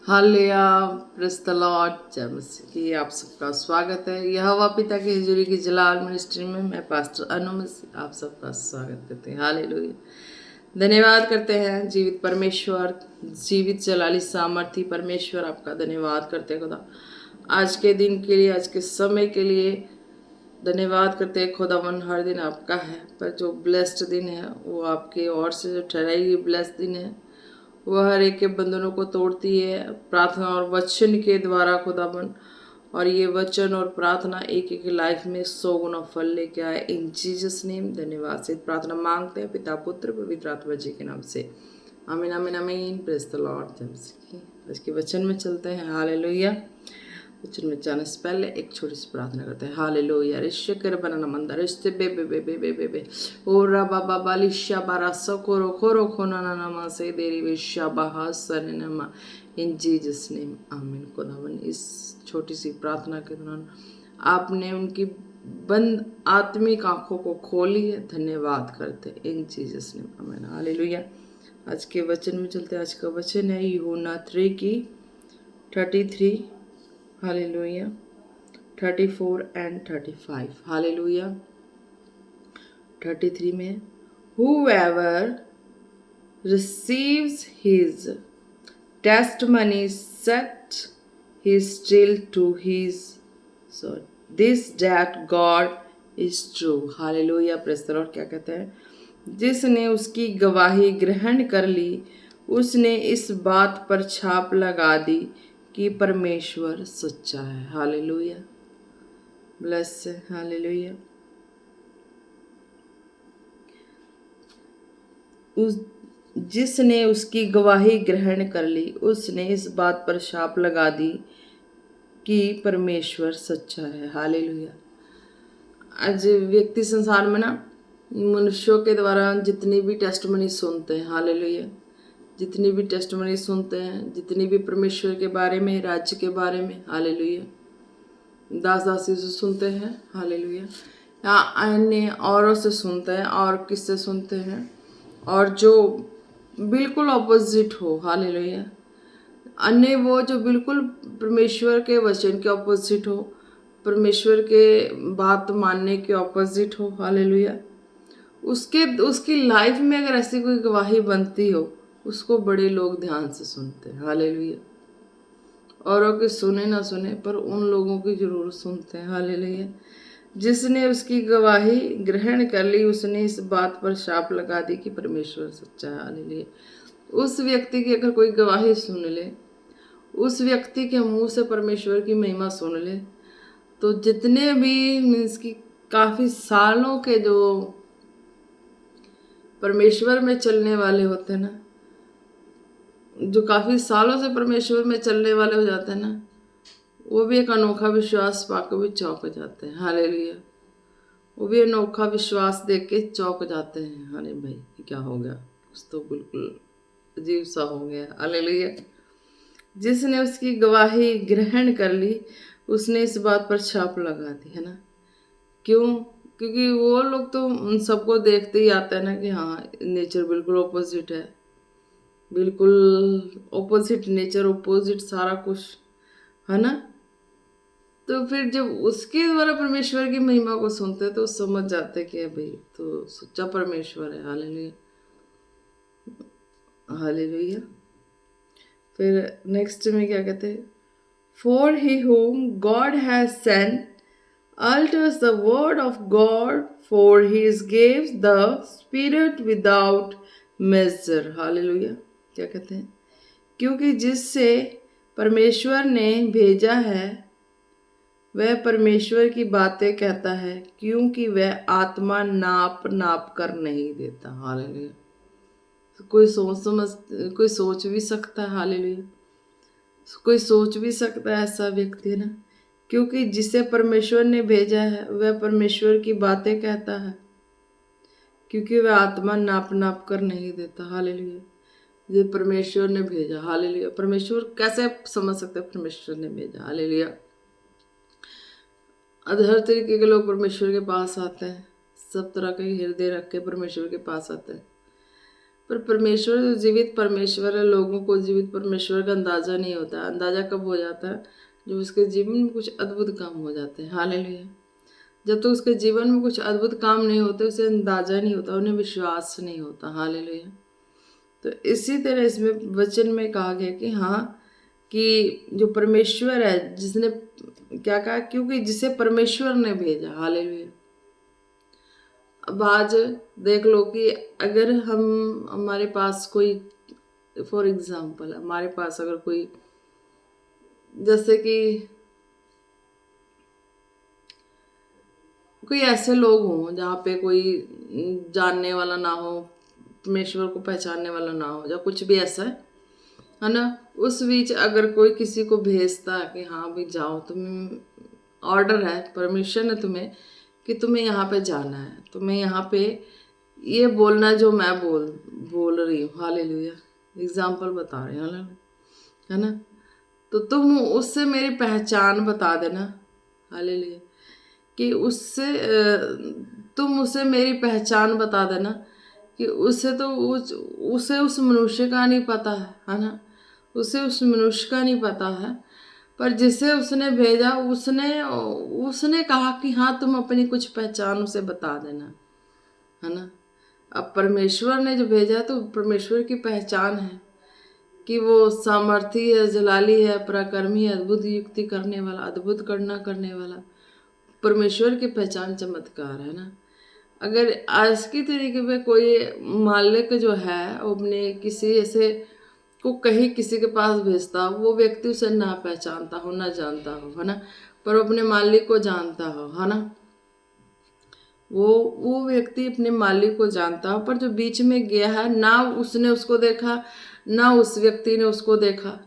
Hallelujah, praise the Lord, जय मसीह की। आप सबका स्वागत है यहोवा पिता की हुजूरी की जलाल मिनिस्ट्री में। मैं पास्टर अनु मसीह आप सबका स्वागत करते हैं। हालेलुया, धन्यवाद करते हैं जीवित परमेश्वर, जीवित जलाली सामर्थी परमेश्वर, आपका धन्यवाद करते हैं खुदा आज के दिन के लिए, आज के समय के लिए धन्यवाद करते हैं खुदावन। हर दिन आपका है, पर जो ब्लेस्ड दिन है वो आपके ओर से जो ठहराई हुई ब्लेस्ड दिन है वह हर एक के बंधनों को तोड़ती है प्रार्थना और वचन के द्वारा खुदाबन। और ये वचन और प्रार्थना एक एक लाइफ में 100 गुना फल लेके आए। इन जीसस नेम धन्यवाद से प्रार्थना मांगते हैं पिता पुत्र पवित्र आत्मा जी के नाम से, आमीन आमीन आमीन। Praise the Lord. आज के वचन में चलते हैं। हालेलुया। वचन में जाने से पहले एक छोटी सी प्रार्थना करते हैं। हालेलुया। रिश्ते कर बनाना मंदा रिश्ते बे बे बे बे बे बे बे ओ रा बाबा बालिशा बारा सकोरो खोरो खोना ना नमा से देरी विशा बाहा सने नमा इन जीसस नेम आमीन। खुदावन इस छोटी सी प्रार्थना के दौरान आपने उनकी बंद आत्मिक आंखों को खोली है, धन्यवाद करते इन जीसस नेम आमीन। हालेलुया। आज के वचन में चलते हैं। आज का वचन है यूहन्ना 3 की 33, हालेलुया, 34 एंड 35। हालेलुया। 33 में whoever receives his testimony set his still to his so this that God is true। Hallelujah. Praise the Lord. क्या कहते हैं? जिसने उसकी गवाही ग्रहण कर ली उसने इस बात पर छाप लगा दी कि परमेश्वर सच्चा है। हालेलुया। ब्लेस है। हालेलुया। उस जिसने उसकी गवाही ग्रहण कर ली उसने इस बात पर छाप लगा दी कि परमेश्वर सच्चा है। हालेलुया। आज व्यक्ति संसार में ना मनुष्यों के द्वारा जितनी भी टेस्टमनी सुनते हैं, हालेलुया, जितनी भी टेस्टमनी सुनते हैं, जितनी भी परमेश्वर के बारे में, राज्य के बारे में, हालेलुया, दास दासी से सुनते हैं, हालेलुया, या अन्य औरों से सुनते हैं और किससे सुनते हैं, और जो बिल्कुल ऑपोजिट हो, हालेलुया, अन्य वो जो बिल्कुल परमेश्वर के वचन के ऑपोजिट हो, परमेश्वर के बात मानने के ऑपोजिट हो, हालेलुया, उसकी लाइफ में अगर ऐसी कोई गवाही बनती हो उसको बड़े लोग ध्यान से सुनते हैं। हालेलुया। औरों के सुने ना सुने पर उन लोगों की जरूर सुनते हैं। हालेलुया। जिसने उसकी गवाही ग्रहण कर ली उसने इस बात पर छाप लगा दी कि परमेश्वर सच्चा है। हालेलुया। उस व्यक्ति की अगर कोई गवाही सुन ले, उस व्यक्ति के मुंह से परमेश्वर की महिमा सुन ले, तो जितने भी मीन्स की काफ़ी सालों के जो परमेश्वर में चलने वाले होते हैं ना, जो काफ़ी सालों से परमेश्वर में चलने वाले हो जाते हैं ना, वो भी एक अनोखा विश्वास पाकर भी चौंक जाते हैं। हालेलुया। वो भी अनोखा विश्वास देख के चौंक जाते हैं। अरे भाई ये क्या हो गया, कुछ तो बिल्कुल अजीब सा हो गया। हालेलुया। जिसने उसकी गवाही ग्रहण कर ली उसने इस बात पर छाप लगा दी, है ना। क्यों? क्योंकि वो लोग तो उन सबको देखते ही आता है ना कि हाँ नेचर बिल्कुल ऑपोजिट है, बिल्कुल ऑपोजिट नेचर, ऑपोजिट सारा कुछ, है ना। तो फिर जब उसके द्वारा परमेश्वर की महिमा को सुनते तो समझ जाते कि भाई तो सच्चा परमेश्वर है। हालेलुया। हालेलुया। फिर नेक्स्ट में क्या कहते हैं? For he whom God has sent alters the word of God, for he gives the Spirit without measure। Hallelujah. क्या कहते हैं? क्योंकि जिससे परमेश्वर ने भेजा है वह परमेश्वर की बातें कहता है, क्योंकि वह आत्मा नाप नाप कर नहीं देता। हालेलुया। कोई सोच भी सकता है, हालेलुया, कोई सोच भी सकता है ऐसा व्यक्ति, है ना, क्योंकि जिसे परमेश्वर ने भेजा है वह परमेश्वर की बातें कहता है, क्योंकि वह आत्मा नाप नाप कर नहीं देता। हालेलुया। ये परमेश्वर ने भेजा। हालेलुया। परमेश्वर कैसे समझ सकते हैं परमेश्वर ने भेजा? हालेलुया। हर तरीके के लोग परमेश्वर के पास आते हैं, सब तरह के हृदय रख के परमेश्वर के पास आते हैं, पर परमेश्वर जो जीवित परमेश्वर है, लोगों को जीवित परमेश्वर का अंदाज़ा नहीं होता। अंदाज़ा कब हो जाता है? जब उसके जीवन में कुछ अद्भुत काम हो जाते हैं। हालेलुया। जब तक उसके जीवन में कुछ अद्भुत काम नहीं होते, उसे अंदाज़ा नहीं होता, उन्हें विश्वास नहीं होता। हालेलुया। तो इसी तरह इसमें वचन में कहा गया कि हाँ, कि जो परमेश्वर है, जिसने क्या कहा, क्योंकि जिसे परमेश्वर ने भेजा। हालेलुया। अब आज देख लो कि अगर हमारे पास कोई, फॉर एग्जाम्पल हमारे पास अगर कोई, जैसे कि कोई ऐसे लोग हों जहाँ पे कोई जानने वाला ना हो, परमेश्वर को पहचानने वाला ना हो, या कुछ भी ऐसा है ना, उस बीच अगर कोई किसी को भेजता है कि हाँ भाई जाओ, तुम ऑर्डर है, परमिशन है तुम्हें कि तुम्हें यहाँ पे जाना है, तुम्हें यहाँ पे ये बोलना है जो मैं बोल रही हूँ। हालेलुया। एग्जाम्पल बता रहे हैं, है ना, तो तुम उससे मेरी पहचान बता देना। हालेलुया। कि उससे तुम उसे मेरी पहचान बता देना कि उसे तो उसे उस मनुष्य का नहीं पता है ना, उसे उस मनुष्य का नहीं पता है, पर जिसे उसने भेजा उसने कहा कि हाँ तुम अपनी कुछ पहचान उसे बता देना, है ना। अब परमेश्वर ने जो भेजा तो परमेश्वर की पहचान है कि वो सामर्थी है, जलाली है, पराक्रमी है, अद्भुत युक्ति करने वाला, अद्भुत करने वाला। परमेश्वर की पहचान चमत्कार है ना। अगर आज की तरीके पे कोई मालिक जो है अपने किसी ऐसे को कहीं किसी के पास भेजता, वो व्यक्ति उसे ना पहचानता हो, ना जानता हो, है ना, पर अपने मालिक को जानता हो, है ना, वो व्यक्ति अपने मालिक को जानता हो, पर जो बीच में गया है ना उसने उसको देखा, ना उस व्यक्ति ने उसको देखा,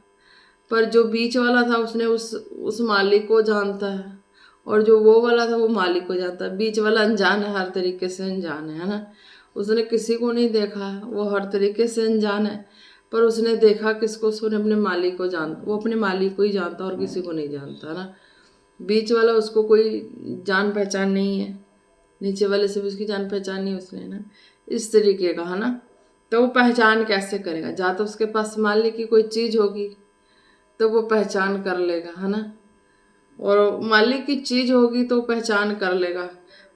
पर जो बीच वाला था उसने उस मालिक को जानता है, और जो वो वाला था वो मालिक को जानता है। बीच वाला अनजान है, हर तरीके से अनजान है ना, उसने किसी को नहीं देखा, वो हर तरीके से अनजान है, पर उसने देखा किसको? उसने अपने मालिक को वो अपने मालिक को ही जानता और किसी को नहीं जानता ना। बीच वाला उसको कोई जान पहचान नहीं है, नीचे वाले से भी उसकी जान पहचान नहीं उसने ना, इस तरीके का, है ना। तो वो पहचान कैसे करेगा? या तो उसके पास मालिक की कोई चीज़ होगी तो वो पहचान कर लेगा, है ना, और मालिक की चीज़ होगी तो पहचान कर लेगा।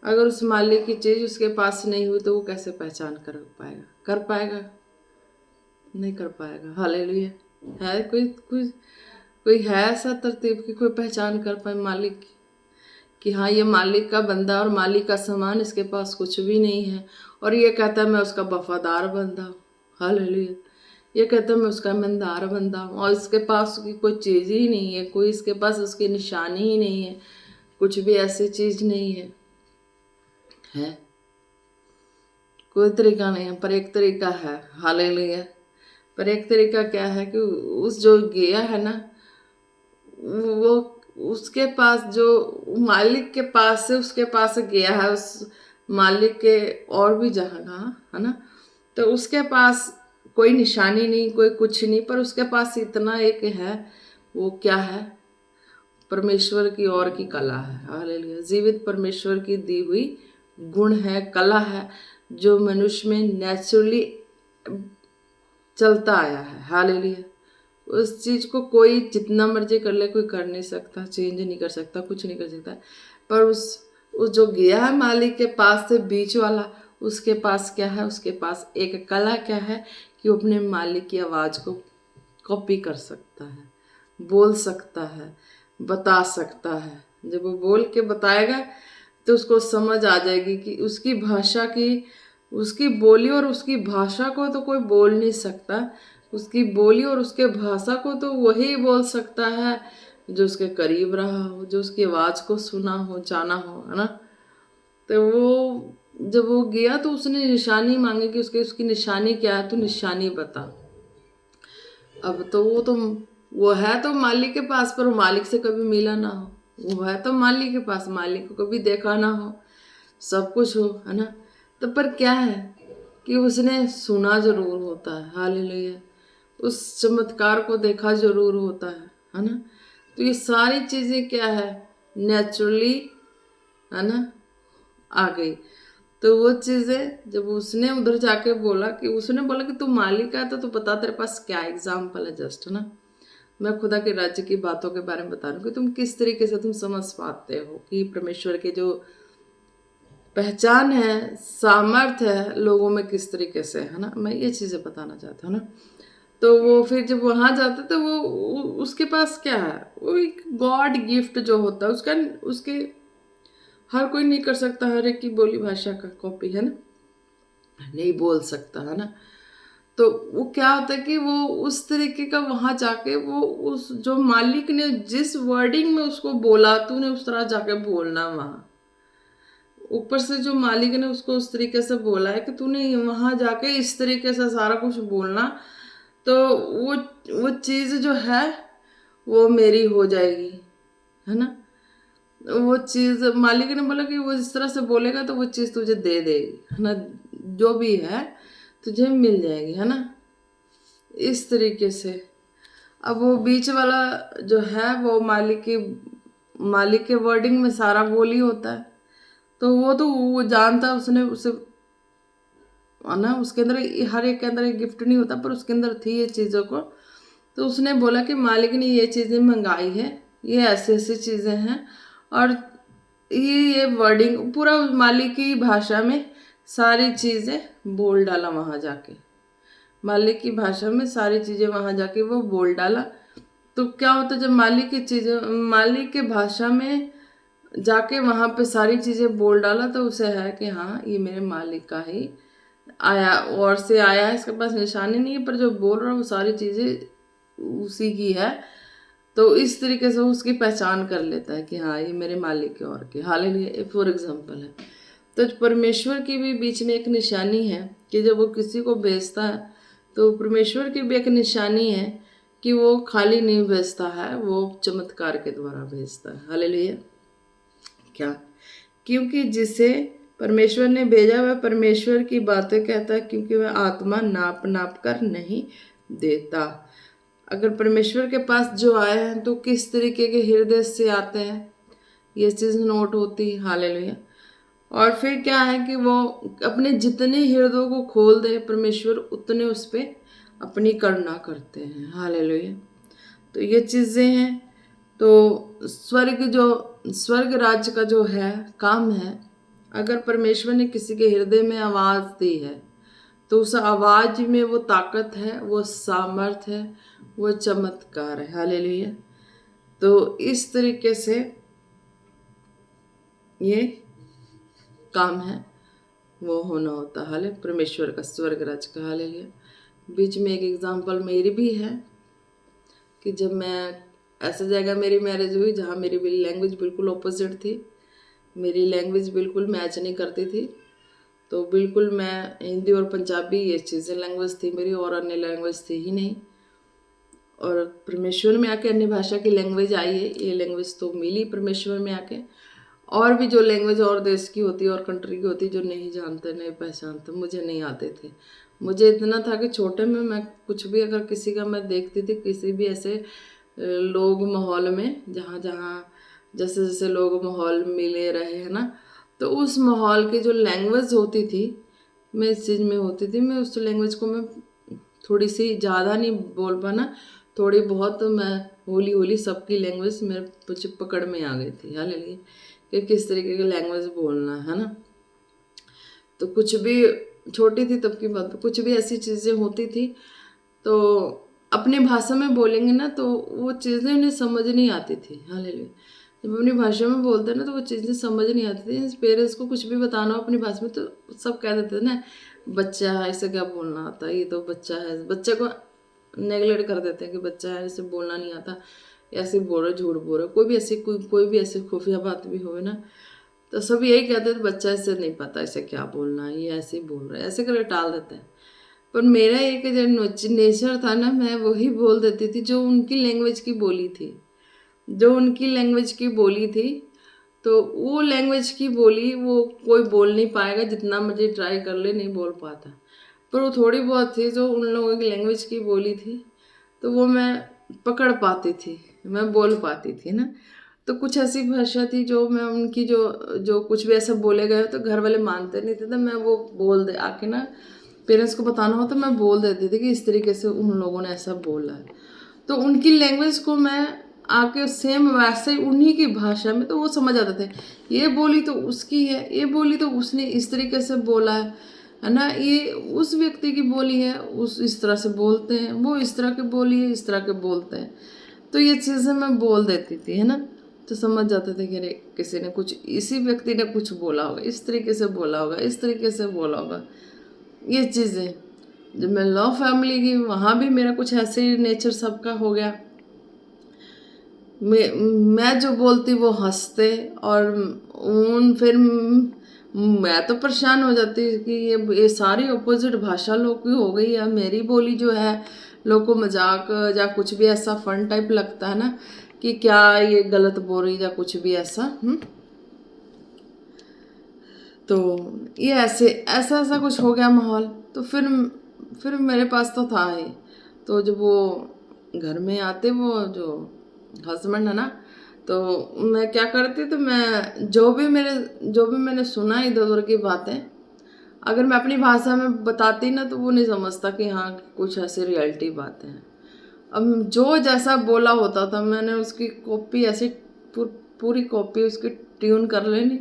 अगर उस मालिक की चीज़ उसके पास नहीं हुई तो वो कैसे पहचान कर पाएगा? कर पाएगा? नहीं कर पाएगा। हालेलुया। है कोई है ऐसा तरतीब कि कोई पहचान कर पाए मालिक की, कि हाँ ये मालिक का बंदा और मालिक का सामान, इसके पास कुछ भी नहीं है, और ये कहता है मैं उसका वफादार बंदा हूँ। हालेलुया। ये कहता है मैं उसका ईमानदार बंदा हूँ, और इसके पास उसकी कोई चीज़ ही नहीं है, कोई इसके पास उसकी निशानी ही नहीं है, कुछ भी ऐसी चीज़ नहीं है कोई तरीका नहीं है, पर एक तरीका है। हालेलुया। पर एक तरीका क्या है कि उस जो गया है ना, वो उसके पास जो मालिक के पास से उसके पास गया है, उस मालिक के और भी जगह, है ना, तो उसके पास कोई निशानी नहीं, कोई कुछ नहीं, पर उसके पास इतना एक है, वो क्या है? परमेश्वर की और की कला है। हालेलुया। जीवित परमेश्वर की दी हुई गुण है, कला है, जो मनुष्य में नेचुरली चलता आया है। हालेलुया। उस चीज़ को कोई जितना मर्जी कर ले, कोई कर नहीं सकता, चेंज नहीं कर सकता, कुछ नहीं कर सकता, पर उस जो गया है मालिक के पास से बीच वाला, उसके पास क्या है? उसके पास एक कला क्या है कि वो अपने मालिक की आवाज़ को कॉपी कर सकता है, बोल सकता है, बता सकता है। जब वो बोल के बताएगा तो उसको समझ आ जाएगी कि उसकी भाषा की, उसकी बोली और उसकी भाषा को तो कोई बोल नहीं सकता, उसकी बोली और उसके भाषा को तो वही बोल सकता है जो उसके करीब रहा हो, जो उसकी आवाज़ को सुना हो, जाना हो, है ना। तो वो जब वो गया तो उसने निशानी मांगी कि उसकी निशानी क्या है, तो निशानी बता। अब तो वो है तो मालिक के पास, पर वो मालिक से कभी मिला ना हो, वो है तो मालिक के पास, मालिक को कभी देखा ना हो, सब कुछ हो, है ना, तो पर क्या है कि उसने सुना जरूर होता है। हालेलुया। उस चमत्कार को देखा जरूर होता है ना। तो ये सारी चीज़ें क्या है? नेचुरली, है ना, आ गई। तो वो चीज़ें जब उसने उधर जाके बोला कि उसने बोला कि तू मालिक है तो बता तेरे पास क्या एग्जाम्पल है, जस्ट है ना। मैं खुदा के राज्य की बातों के बारे में बता रही हूँ कि तुम किस तरीके से तुम समझ पाते हो कि परमेश्वर के जो पहचान है, सामर्थ्य है लोगों में किस तरीके से, है ना। मैं ये चीज़ें बताना चाहता हूँ ना। तो वो फिर जब वहाँ जाता तो वो उसके पास क्या है, वो एक गॉड गिफ्ट जो होता है उसका, उसके हर कोई नहीं कर सकता, हर एक की बोली भाषा का कॉपी, है ना, नहीं बोल सकता, है ना। तो वो क्या होता है कि वो उस तरीके का वहां जाके वो उस जो मालिक ने जिस वर्डिंग में उसको बोला तूने उस तरह जाके बोलना वहां, ऊपर से जो मालिक ने उसको उस तरीके से बोला है कि तूने वहां जाके इस तरीके से सारा कुछ बोलना, तो वो चीज जो है वो मेरी हो जाएगी, है ना। वो चीज मालिक ने बोला कि वो इस तरह से बोलेगा तो वो चीज तुझे दे देगी, है ना, जो भी है तुझे मिल जाएगी, है ना, इस तरीके से। अब वो बीच वाला जो है वो मालिक के वर्डिंग में सारा बोली होता है, तो वो जानता है, उसने उसे ना, उसके अंदर हर एक के अंदर एक गिफ्ट नहीं होता, पर उसके अंदर थी ये चीज़ों को। तो उसने बोला कि मालिक ने ये चीज़ें मंगाई है, ये ऐसी ऐसी चीज़ें हैं, और ये वर्डिंग पूरा मालिक की भाषा में सारी चीज़ें बोल डाला वहाँ जाके, मालिक की भाषा में सारी चीज़ें वहाँ जाके वो बोल डाला। तो क्या होता है जब मालिक की चीज़ें मालिक के भाषा में जाके वहाँ पे सारी चीज़ें बोल डाला, तो उसे है कि हाँ ये मेरे मालिक का ही आया और से आया है, इसके पास निशानी नहीं है, पर जो बोल रहा है वो सारी चीज़ें उसी की है। तो इस तरीके से वो उसकी पहचान कर लेता है कि हाँ ये मेरे मालिक के और के, हालेलुया, फॉर एग्जाम्पल है। तो परमेश्वर की भी बीच में एक निशानी है कि जब वो किसी को भेजता है तो परमेश्वर की भी एक निशानी है कि वो खाली नहीं भेजता है, वो चमत्कार के द्वारा भेजता है, हालेलुया। क्या, क्योंकि जिसे परमेश्वर ने भेजा वह परमेश्वर की बातें कहता है, क्योंकि वह आत्मा नाप नाप कर नहीं देता। अगर परमेश्वर के पास जो आए हैं तो किस तरीके के हृदय से आते हैं, ये चीज़ नोट होती है, हालेलुया। और फिर क्या है कि वो अपने जितने हृदयों को खोल दे परमेश्वर उतने उस पर अपनी करुणा करते हैं, हालेलुया। तो ये चीज़ें हैं। तो स्वर्ग राज्य का जो है काम है, अगर परमेश्वर ने किसी के हृदय में आवाज़ दी है तो उस आवाज़ में वो ताकत है, वो सामर्थ है, वो चमत्कार है, हालेलुया। तो इस तरीके से ये काम है वो होना होता है, हाले परमेश्वर का स्वर्ग राज्य का, हालेलुया। बीच में एक एग्जांपल मेरी भी है कि जब मैं ऐसे जगह मेरी मैरिज हुई जहाँ मेरी लैंग्वेज बिल्कुल ऑपोजिट थी, मेरी लैंग्वेज बिल्कुल मैच नहीं करती थी। तो बिल्कुल मैं हिंदी और पंजाबी ये चीज़ें लैंग्वेज थी मेरी, और अन्य लैंग्वेज थी ही नहीं। और परमेश्वर में आके अन्य भाषा की लैंग्वेज आई है, ये लैंग्वेज तो मिली परमेश्वर में आके। और भी जो लैंग्वेज और देश की होती है और कंट्री की होती है जो नहीं जानते नहीं पहचानते, मुझे नहीं आते थे। मुझे इतना था कि छोटे में मैं कुछ भी अगर किसी का मैं देखती थी, किसी भी ऐसे लोग माहौल में जहाँ जहाँ जैसे जैसे लोग माहौल मिले रहे, है ना, तो उस माहौल की जो लैंग्वेज होती थी, मैं इस चीज़ में होती थी, मैं उस लैंग्वेज को मैं थोड़ी सी ज़्यादा नहीं बोल पाना, थोड़ी बहुत तो मैं होली होली सबकी लैंग्वेज मेरे कुछ पकड़ में आ गई थी, हालेलुया, कि किस तरीके की लैंग्वेज बोलना है ना। तो कुछ भी छोटी थी तब की बात, कुछ भी ऐसी चीज़ें होती थी तो अपनी भाषा में बोलेंगे ना तो वो चीज़ें उन्हें समझ नहीं आती थी, हालेलुया। जब अपनी भाषा में बोलते हैं ना तो वो चीज़ें समझ नहीं आती थी। पेरेंट्स को कुछ भी बताना हो अपनी भाषा में तो सब कह देते थे ना, बच्चा है इसे क्या बोलना आता है, ये तो बच्चा है, बच्चे को नेगलेक्ट कर देते हैं कि बच्चा है इसे बोलना नहीं आता, ऐसे बोल रहे झूठ बोल रहे, कोई भी ऐसी खुफिया बात भी हो ना, तो सब यही कहते थे बच्चा इसे नहीं पता इसे क्या बोलना है, ये ऐसे ही बोल रहा है, ऐसे करके टाल देते हैं। पर मेरा एक जो नेचर था ना, मैं वही बोल देती थी जो उनकी लैंग्वेज की बोली थी, जो उनकी लैंग्वेज की बोली थी। तो वो लैंग्वेज की बोली वो कोई बोल नहीं पाएगा, जितना मर्जी ट्राई कर ले नहीं बोल पाता, पर वो थोड़ी बहुत थी जो उन लोगों की लैंग्वेज की बोली थी, तो वो मैं पकड़ पाती थी, मैं बोल पाती थी ना। तो कुछ ऐसी भाषा थी जो मैं उनकी जो जो कुछ भी ऐसा बोले गए तो घर वाले मानते नहीं थे, तो मैं वो बोल दे आके ना, पेरेंट्स को बताना हो तो मैं बोल देती थी कि इस तरीके से उन लोगों ने ऐसा बोला है। तो उनकी लैंग्वेज को मैं आके सेम वैसे ही उन्हीं की भाषा में, तो वो समझ आते थे, ये बोली तो उसकी है, ये बोली तो उसने इस तरीके से बोला है ना, ये उस व्यक्ति की बोली है, उस इस तरह से बोलते हैं, वो इस तरह की बोली है, इस तरह के बोलते हैं। तो ये चीज़ें मैं बोल देती थी, है ना, तो समझ जाते थे कि अरे किसी ने कुछ, इसी व्यक्ति ने कुछ बोला होगा, इस तरीके से बोला होगा, इस तरीके से बोला होगा। ये चीज़ें जब मैं लव फैमिली की, वहाँ भी मेरा कुछ ऐसे ही नेचर सबका हो गया। मैं जो बोलती वो हंसते, और फिर मैं तो परेशान हो जाती कि ये सारी अपोजिट भाषा लोग की हो गई है, मेरी बोली जो है लोग को मजाक या कुछ भी ऐसा फन टाइप लगता है ना, कि क्या ये गलत बोल रही या कुछ भी ऐसा। तो ये ऐसे ऐसा ऐसा कुछ हो गया माहौल। तो फिर मेरे पास तो था ही। तो जब वो घर में आते, वो जो हस्बैंड है ना, तो मैं क्या करती, तो मैं जो भी मैंने सुना इधर उधर की बातें, अगर मैं अपनी भाषा में बताती ना, तो वो नहीं समझता कि हाँ कुछ ऐसी रियलिटी बातें हैं। अब जो जैसा बोला होता था, मैंने उसकी कॉपी ऐसी पूरी कॉपी उसकी ट्यून कर लेनी।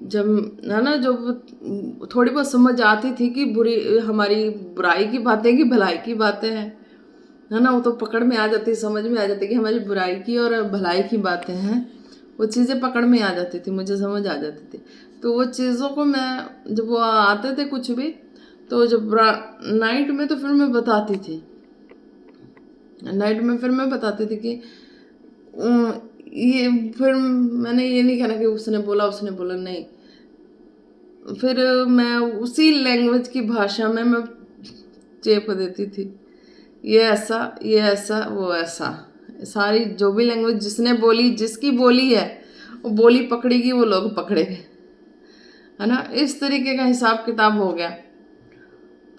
जब है ना, जो थोड़ी बहुत समझ आती थी कि हमारी बुराई की बातें कि भलाई की बातें हैं, है ना, वो तो पकड़ में आ जाती, समझ में आ जाती कि हमारी बुराई की और भलाई की बातें हैं। वो चीज़ें पकड़ में आ जाती थी, मुझे समझ आ जाती थी। तो वो चीज़ों को मैं, जब वो आते थे कुछ भी, तो जब नाइट में, तो फिर मैं बताती थी, नाइट में फिर मैं बताती थी कि ये, फिर मैंने ये नहीं कहना कि उसने बोला, नहीं। फिर मैं उसी लैंग्वेज की भाषा में मैं चेप देती थी, ये ऐसा वो ऐसा, सारी जो भी लैंग्वेज जिसने बोली, जिसकी बोली है, वो बोली पकड़ेगी, वो लोग पकड़ेंगे, है ना, इस तरीके का हिसाब किताब हो गया।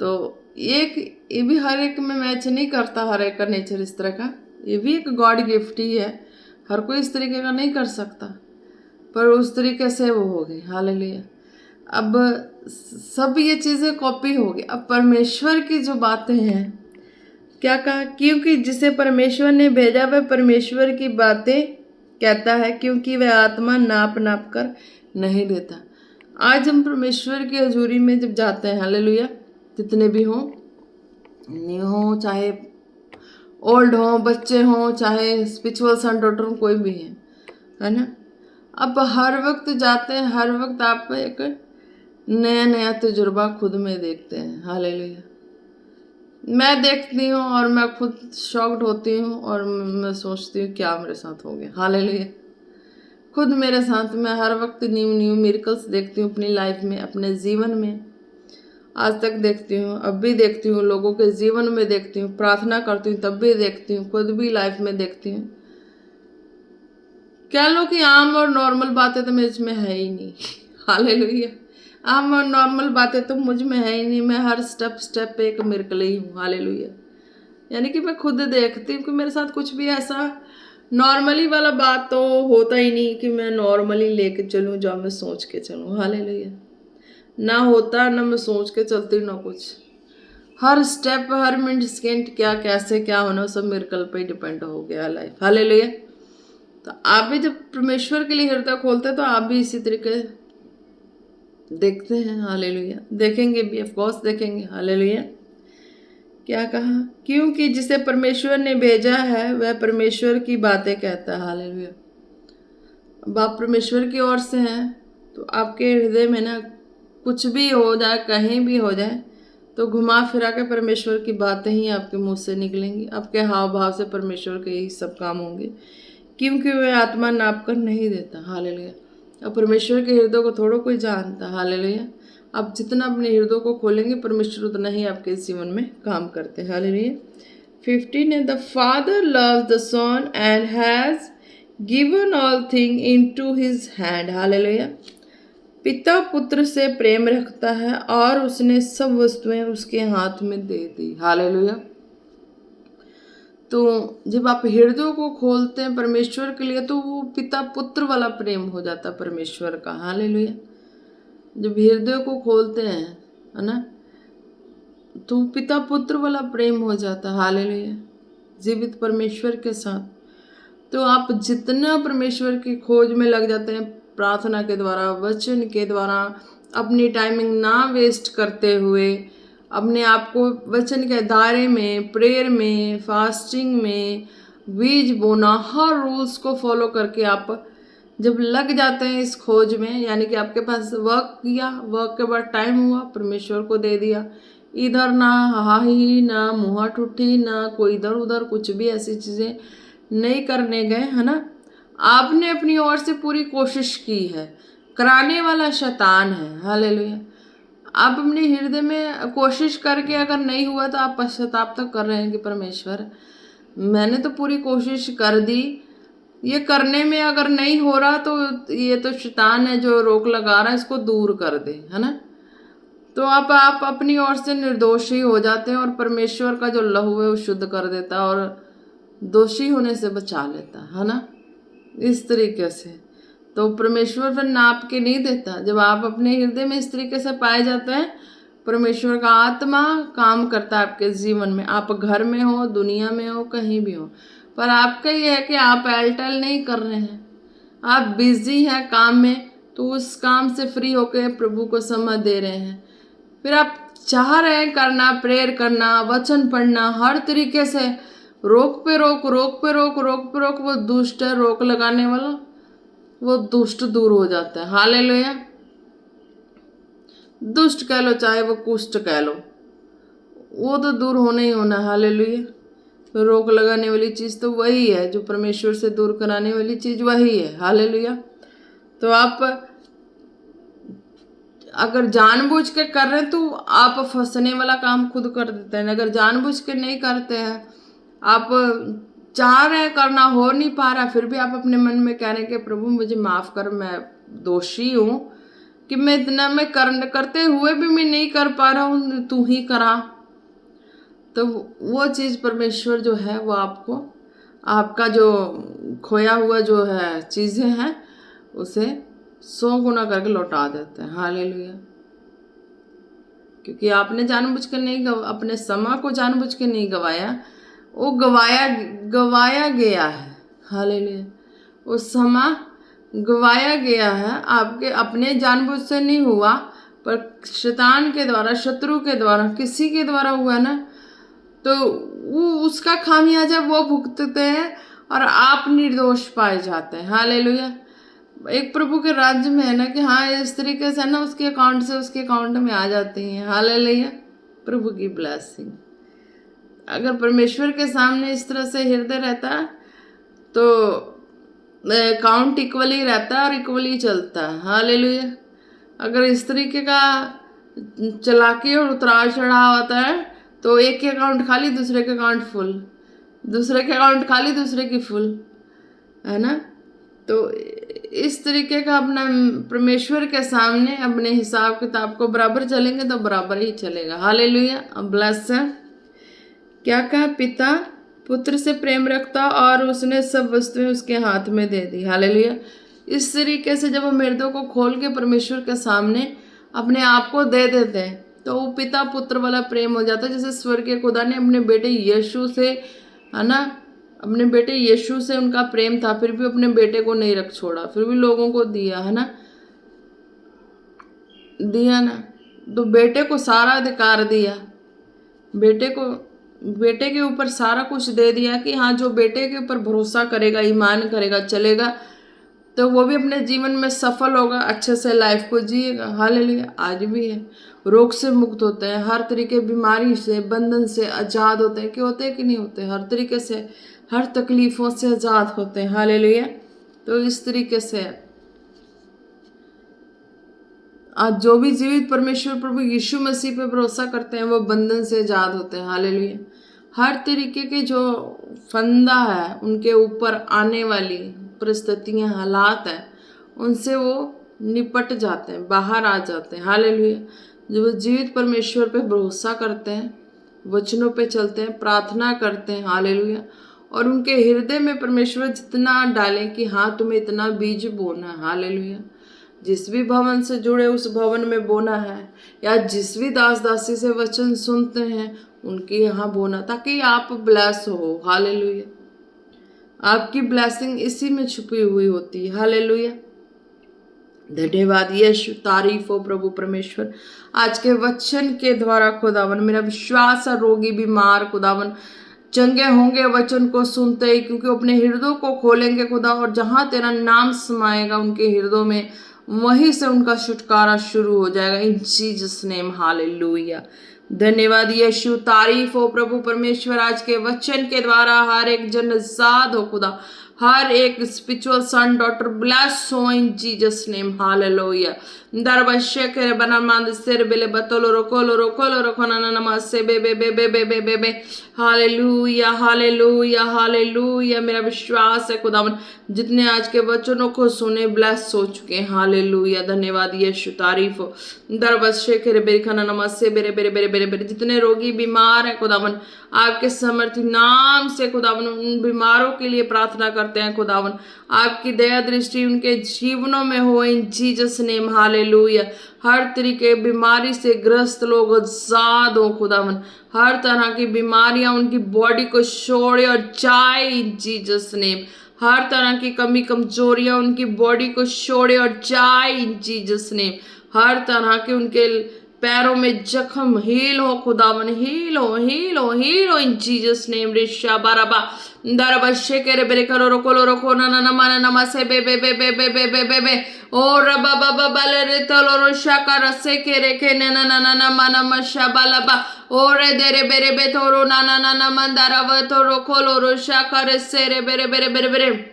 तो ये भी हर एक में मैच नहीं करता, हर एक का नेचर इस तरह का, ये भी एक गॉड गिफ्ट ही है, हर कोई इस तरीके का नहीं कर सकता, पर उस तरीके से वो हो गई। हालेलुया। अब सब ये चीज़ें कॉपी हो गई। अब परमेश्वर की जो बातें हैं, क्या कहा, क्योंकि जिसे परमेश्वर ने भेजा वह परमेश्वर की बातें कहता है, क्योंकि वह आत्मा नाप नाप कर नहीं देता। आज हम परमेश्वर की हजूरी में जब जाते हैं, हालेलुया, जितने भी हों, न्यू हों, चाहे ओल्ड हों, बच्चे हों, चाहे स्पिरिचुअल सन डॉटर हों, कोई भी है ना, अब हर वक्त जाते हैं, हर वक्त आप एक नया नया तजुर्बा खुद में देखते हैं। हालेलुया। मैं देखती हूँ और मैं खुद शॉक्ड होती हूँ, और मैं सोचती हूँ क्या मेरे साथ हो गया। हालेलुया। खुद मेरे साथ, मैं हर वक्त न्यू न्यू मिरेकल्स देखती हूँ अपनी लाइफ में, अपने जीवन में। आज तक देखती हूँ, अब भी देखती हूँ, लोगों के जीवन में देखती हूँ, प्रार्थना करती हूँ तब भी देखती हूँ, खुद भी लाइफ में देखती हूँ। कह लो कि आम और नॉर्मल बातें तो मुझ में है ही नहीं। हालेलुया। आम और नॉर्मल बातें तो मुझ में है ही नहीं, मैं हर स्टेप स्टेप पे एक मिरेकल ही हूँ। हालेलुया। यानी कि मैं खुद देखती हूँ कि मेरे साथ कुछ भी ऐसा नॉर्मली वाला बात तो होता ही नहीं कि मैं नॉर्मली लेके चलूँ, जो मैं सोच के चलूँ। हालेलुया। ना होता, ना मैं सोच के चलती, ना कुछ। हर स्टेप, हर मिनट सेकेंड क्या कैसे क्या होना, सब मिरेकल पे डिपेंड हो गया लाइफ। हालेलुया। तो आप भी जब परमेश्वर के लिए हृदय खोलते हैं, तो आप भी इसी तरीके देखते हैं। हालेलुया। देखेंगे भी, ऑफ कोर्स देखेंगे। हालेलुया। क्या कहा, क्योंकि जिसे परमेश्वर ने भेजा है वह परमेश्वर की बातें कहता है। हालेलुया। अब आप परमेश्वर की ओर से हैं, तो आपके हृदय में ना कुछ भी हो जाए, कहीं भी हो जाए, तो घुमा फिरा के परमेश्वर की बातें ही आपके मुंह से निकलेंगी। आपके हाव भाव से परमेश्वर के ही सब काम होंगे, क्योंकि वह आत्मा नाप कर नहीं देता। हालेलुया। अब परमेश्वर के हृदय को थोड़ा कोई जानता। हालेलुया। आप जितना अपने हृदय को खोलेंगे, परमेश्वर उतना ही आपके जीवन में काम करते हैं। हालेलुया। 15 है, the father loves the son and has given all thing into his hand. Hallelujah. पिता पुत्र से प्रेम रखता है और उसने सब वस्तुएं उसके हाथ में दे दी। हालेलुया। तो जब आप हृदय को खोलते हैं परमेश्वर के लिए तो वो पिता पुत्र वाला प्रेम हो जाता है परमेश्वर का। हालेलुया। जब हृदय को खोलते हैं, है ना, तो पिता पुत्र वाला प्रेम हो जाता है। हालेलुया। जीवित परमेश्वर के साथ तो आप जितना परमेश्वर की खोज में लग जाते हैं, प्रार्थना के द्वारा, वचन के द्वारा, अपनी टाइमिंग ना वेस्ट करते हुए, अपने आप को वचन के दायरे में, प्रेयर में, फास्टिंग में, बीज बोना, हर रूल्स को फॉलो करके आप जब लग जाते हैं इस खोज में, यानी कि आपके पास वर्क किया, वर्क के बाद टाइम हुआ, परमेश्वर को दे दिया, इधर ना हाही ना मुँह ठुठी ना कोई इधर उधर कुछ भी ऐसी चीज़ें नहीं करने गए, है ना। आपने अपनी ओर से पूरी कोशिश की है, कराने वाला शैतान है। हालेलुया। आप अपने हृदय में कोशिश करके अगर नहीं हुआ तो आप पश्चाताप तक कर रहे हैं कि परमेश्वर मैंने तो पूरी कोशिश कर दी, ये करने में अगर नहीं हो रहा तो ये तो शैतान है जो रोक लगा रहा है, इसको दूर कर दे, है ना। तो आप अपनी ओर से निर्दोष ही हो जाते हैं और परमेश्वर का जो लहू है वो शुद्ध कर देता है और दोषी होने से बचा लेता है ना, इस तरीके से। तो परमेश्वर फिर नाप के नहीं देता। जब आप अपने हृदय में इस तरीके से पाए जाते हैं, परमेश्वर का आत्मा काम करता है आपके जीवन में, आप घर में हो, दुनिया में हो, कहीं भी हो। पर आपका ये है कि आप एलटल नहीं कर रहे हैं, आप बिजी हैं काम में, तो उस काम से फ्री होकर प्रभु को समय दे रहे हैं। फिर आप चाह रहे हैं करना, प्रेयर करना, वचन पढ़ना, हर तरीके से रोक पे रोक, रोक पे रोक, रोक पे रोक, वो दुष्ट है, रोक लगाने वाला, वो दुष्ट दूर हो जाता है। हालेलुया। दुष्ट कह लो चाहे वो कुष्ट कह लो, वो तो दूर होना ही होना। हालेलुया। तो रोक लगाने वाली चीज़ तो वही है, जो परमेश्वर से दूर कराने वाली चीज़ वही है। हालेलुया। तो आप अगर जानबूझ के कर रहे हैं तो आप फंसने वाला काम खुद कर देते हैं। अगर जानबूझ के नहीं करते हैं, आप चाह रहे हैं करना, हो नहीं पा रहा, फिर भी आप अपने मन में कह रहे हैं कि प्रभु मुझे माफ़ कर, मैं दोषी हूँ कि मैं इतना मैं करते हुए भी मैं नहीं कर पा रहा हूँ, तू ही करा। तो वो चीज़ परमेश्वर जो है वो आपको, आपका जो खोया हुआ जो है चीज़ें हैं उसे 100 गुना करके लौटा देते हैं। हालेलुया। क्योंकि आपने जानबूझ के नहीं अपने समय को जानबूझ के नहीं गवाया, वो गवाया गया है। हालेलुया। वो समय गवाया गया है, आपके अपने जानबूझ से नहीं हुआ, पर शैतान के द्वारा, शत्रु के द्वारा, किसी के द्वारा हुआ ना, तो वो उसका खामियाजा वो भुगतते हैं और आप निर्दोष पाए जाते हैं। हालेलुया। एक प्रभु के राज्य में है ना कि हाँ इस तरीके से ना उसके अकाउंट से उसके अकाउंट में आ जाती हैं। हालेलुया। प्रभु की ब्लेसिंग। अगर परमेश्वर के सामने इस तरह से हृदय रहता है तो अकाउंट इक्वली रहता है और इक्वली चलता है। हालेलुया। अगर इस तरीके का चलाकी और उतार चढ़ाव आता है तो एक के अकाउंट खाली, दूसरे के अकाउंट फुल, दूसरे के अकाउंट खाली, दूसरे की फुल, है ना। तो इस तरीके का अपना परमेश्वर के सामने अपने हिसाब किताब को बराबर चलेंगे तो बराबर ही चलेगा। हालेलुया। ब्लेस है। क्या कहा? पिता पुत्र से प्रेम रखता और उसने सब वस्तुएं उसके हाथ में दे दी। हालेलुया। इस तरीके से जब हम हृदय को खोल के परमेश्वर के सामने अपने आप को दे देते हैं तो वो पिता पुत्र वाला प्रेम हो जाता है। जैसे स्वर्गीय खुदा ने अपने बेटे यीशु से, है ना, अपने बेटे यीशु से उनका प्रेम था, फिर भी अपने बेटे को नहीं रख छोड़ा, फिर भी लोगों को दिया, है ना, दिया ना। तो बेटे को सारा अधिकार दिया, बेटे के ऊपर सारा कुछ दे दिया कि हाँ जो बेटे के ऊपर भरोसा करेगा, ईमान करेगा, चलेगा तो वो भी अपने जीवन में सफल होगा, अच्छे से लाइफ को जिएगा। हालेलुया। आज भी है, रोग से मुक्त होते हैं, हर तरीके बीमारी से, बंधन से आज़ाद होते हैं। क्यों होते हैं कि नहीं होते? हर तरीके से, हर तकलीफ़ों से आज़ाद होते हैं। हालेलुया। तो इस तरीके से आज जो भी जीवित परमेश्वर प्रभु यीशु मसीह पे भरोसा करते हैं वो बंधन से आज़ाद होते हैं। हालेलुया। हर तरीके के जो फंदा है उनके ऊपर आने वाली परिस्थितियां, हालात हैं, उनसे वो निपट जाते हैं, बाहर आ जाते हैं। हालेलुया। जब वो जीवित परमेश्वर पे भरोसा करते हैं वचनों पे चलते हैं, प्रार्थना करते हैं, हालेलुया, और उनके हृदय में परमेश्वर जितना डालें कि हाँ तुम्हें इतना बीज बोना है, हालेलुया। जिस भी भवन से जुड़े उस भवन में बोना है, या जिस भी दास दासी से वचन सुनते हैं उनके यहाँ बोना, ताकि आप ब्लेस हो, हालेलुया। आपकी ब्लेसिंग इसी में छुपी हुई होती है, हालेलुया। धन्यवाद यीशु, तारीफ हो प्रभु परमेश्वर। आज के वचन के द्वारा खुदावन मेरा विश्वास है रोगी बीमार खुदावन चंगे होंगे वचन को सुनते ही, क्योंकि अपने हृदयों को खोलेंगे खुदा, और जहां तेरा नाम समाएगा उनके हृदयों में, वहीं से उनका छुटकारा शुरू हो जाएगा। इन जीसस नेम, हालेलुया। धन्यवाद यीशु, तारीफ हो प्रभु परमेश्वर। आज के वचन के द्वारा हर एक जन आजाद हो खुदा, हर एक स्पिरिचुअल सन डॉटर ब्लेस हो इन जीसस नेम, हालेलुया। दरबशे के बनामान सिर बेले बतोलो रोकोलो रोकोलो रोकोना नमस्ते बे बे बे बे बे बे बे बे, हालेलुया हालेलुया हालेलुया। मेरा विश्वास है खुदावन जितने आज के वचनों को सुने ब्लेस हो चुके हैं, हालेलुया। धन्यवाद यीशु, तारीफ हो। दरबशे के बेरखाना नमस्ते बेरे बेरे बेरे बेरे बेरे। जितने रोगी बीमार है खुदावन आपके समर्थी नाम से खुदावन उन बीमारों के लिए प्रार्थना करते हैं खुदावन, आपकी दया दृष्टि उनके जीवनों में हो इन जीसस नेम, हालेलुया। हर तरीके बीमारी से ग्रस्त लोग आजाद हो खुदावन, हर तरह की बीमारियां उनकी बॉडी को छोड़े और जाए इन जीसस नेम। हर तरह की कमी कमजोरियां उनकी बॉडी को छोड़े और जाए इन जीसस नेम। हर तरह के उनके पैरों में जख्म हील हो खुदावन, हील हो हील हो हील हो इन जीसस नेम। रिशा बाराबा दरबशे के रे बेरे करो रोको लो रोको ना ना ना माना नमा से बे बे बे बे बे बे बे बे बे ओ रबा बाबा बाले रे तलो रोशा का रसे के रे के ना ना ना ना ना माना मशा बालाबा ओ रे दे रे बेरे बे तोरो ना ना ना ना मंदारा व तो रोको लो रोशा का रसे रे बेरे बेरे बेरे बेरे।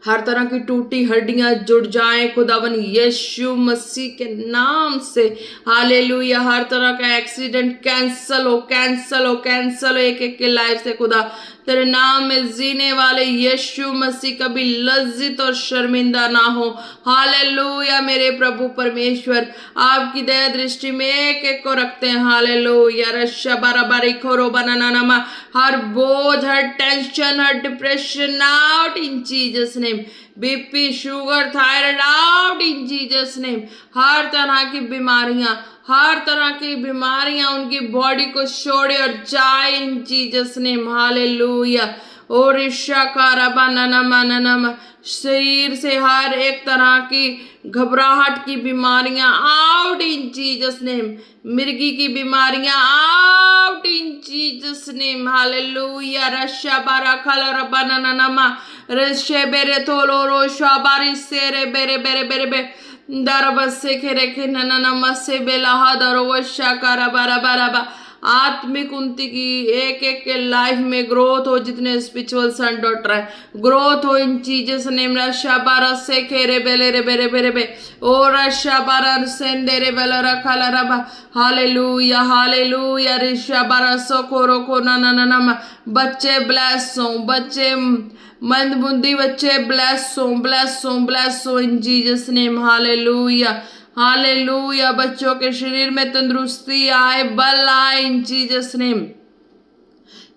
हर तरह की टूटी हड्डियां जुड़ जाएं खुदावन यीशु मसीह के नाम से, हालेलुया। हर तरह का एक्सीडेंट कैंसल हो कैंसल हो कैंसल हो एक एक के लाइफ से खुदा, तेरे नाम में जीने वाले यीशु मसीह कभी लज्जित और शर्मिंदा ना हो, हालेलुया। मेरे प्रभु परमेश्वर आपकी दया दृष्टि में एक एक को रखते हैं, हालेलुया। रशा बाराबारी खोरो बनाना, हर बोझ हर टेंशन हर depression out in Jesus name. BP sugar thyroid out in Jesus name. हर तरह की बीमारियां हर तरह की बीमारियां उनकी बॉडी को छोड़े और जाए इन जीसस नेम, हालेलुया। और शरीर से हर एक तरह की घबराहट की बीमारियां आउट इन जीसस नेम। मिर्गी की बीमारियां out in Jesus name, hallelujah. रशा बारा खला रबाना नामा रशे बेरे तोलो रोशा बारी सेरे बेरे बेरे बेरे बे दरबसे खेरे के नना नमसे बेलाहा दरवशा करा बारा बारा बा। आत्मिक उन्नति की एक एक के लाइफ में ग्रोथ हो, जितने स्पिरिचुअल सन डॉटर है ग्रोथ हो इन जीसस नेम। रशा बारा से खेरे बेले रे बेरे बेरे बे ओ रशा बारा सेंदे रे बेला रखा ला रबा, हालेलुया हालेलुया। ऋषा बारा सो खोरो को ना ना ना ना। बच्चे ब्लेस हो, बच्चे मंदबुद्धि बच्चे ब्लेस हो इन जीसस नेम, हालेलुया हालेलुया। बच्चों के शरीर में तंदुरुस्ती आए, बल आए इन जीसस नेम।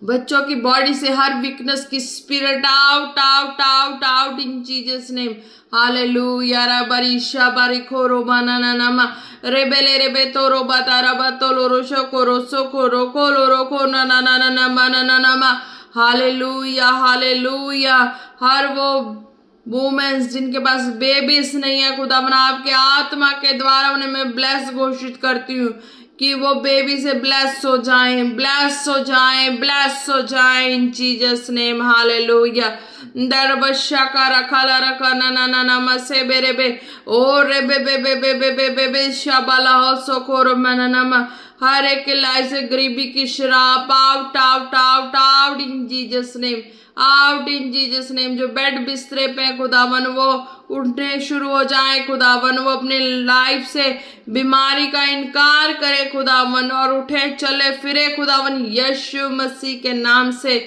बच्चों की बॉडी से हर वीकनेस की spirit out out out out in Jesus name, hallelujah. रबरीशा बारी खोरो बाना ना नमा रेबेले रेबे तोरो बतारा बतोलो रोशो को रोसो को रोको लो रोको ना ना ना ना ना ना ना ना मा, हालेलुया हालेलुया। हर वो वुमेन्स जिनके पास बेबीज नहीं है खुदावन आपके आत्मा के द्वारा उन्हें मैं ब्लेस घोषित करती हूँ कि वो बेबी से ब्लेस हो जाएं ब्लेस हो जाएं ब्लेस हो जाएं इन जीसस नेम, हालेलुया। दरबशा का रखा ला रखा ना ना ना ना मसे बेरे बे ओ रे बे बे बे बे बे बे बे बे शाबाला हो सोकोरो मना ना। हर एक के लाइफ से गरीबी की शराब out out out out in Jesus name, out in Jesus name. जो बेड बिस्तरे पे खुदावन वो उठने शुरू हो जाए खुदावन, वो अपने लाइफ से बीमारी का इनकार करे खुदावन और उठे चले फिरे खुदावन यीशु मसीह के नाम से,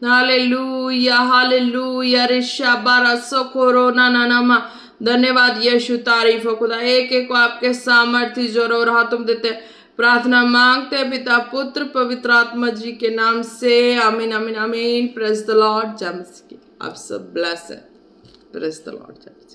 हालेलुया हालेलुया। ऋषा बारा सोकोरो ना ना ना मा। धन्यवाद यीशु, तारीफ हो खुदा। एक एक को आपके सामर्थ्य जोर और हाथों देते प्रार्थना मांगते हैं पिता पुत्र पवित्र आत्मा जी के नाम से, आमीन आमीन आमीन। Praise the Lord. जय मसीह की। आप सब ब्लेस है। Praise the Lord.